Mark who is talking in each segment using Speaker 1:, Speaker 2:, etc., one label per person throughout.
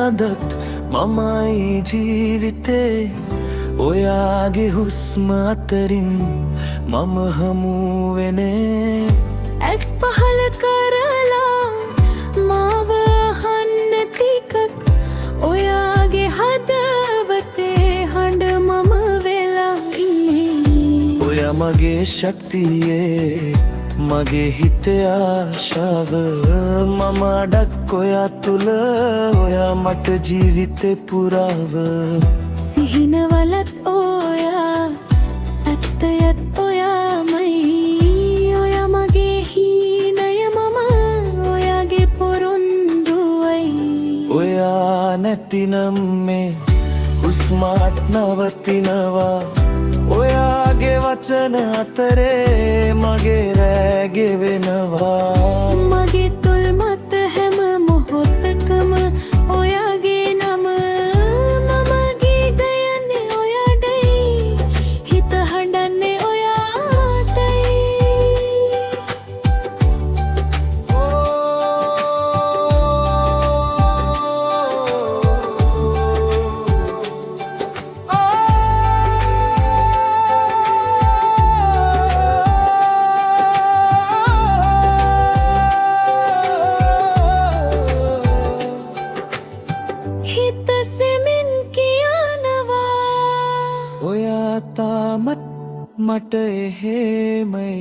Speaker 1: අදත් මමයි ජීවිතේ ඔයාගේ හුස්ම අතරින් මම හමු වෙනේ
Speaker 2: ඇස් පහල කරලා මාව අහන්න ටිකක් ඔයාගේ හදවතේ හඬ මම වෙලා ඉන්නේ
Speaker 1: ඔයා මගේ ශක්තියේ මගේ හිතේ ආශාව මම අඩක් ඔයා තුල ඔයා මට ජීවිතේ පුරාව
Speaker 2: සිහිනවලත් ඔයා සත්‍යයත් ඔයාමයි ඔයා මගේ හීනය මම ඔයාගේ පොරොන්දුවයි
Speaker 1: ඔයා නැතිනම් මේ හුස්මත් නවතිනවා ඔයාගේ වචන අතරේ මගේ රැගේ වෙනවා
Speaker 2: මගේ තුල් මත හැම මොහොතකම ඔයාගේ නම මම ගීත යන්නේ ඔයාටයි හිත හඬන්නේ ඔයාටයි හිත සෙමින් කියනවා
Speaker 1: ඔයා තාමත් මට එහෙමයි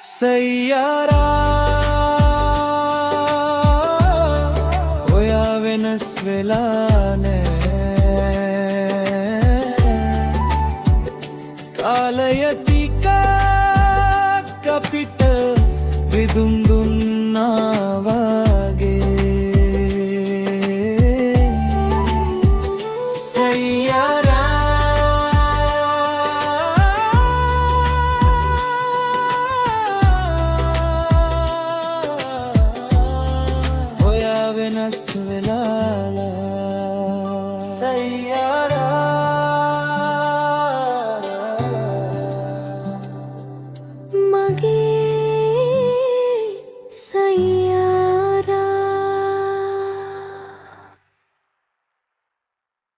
Speaker 1: සయ్యాරා ඔයා වෙනස් වෙලා නෑ කාලය ටිකක් අපිට විදුම් දුන්නාවා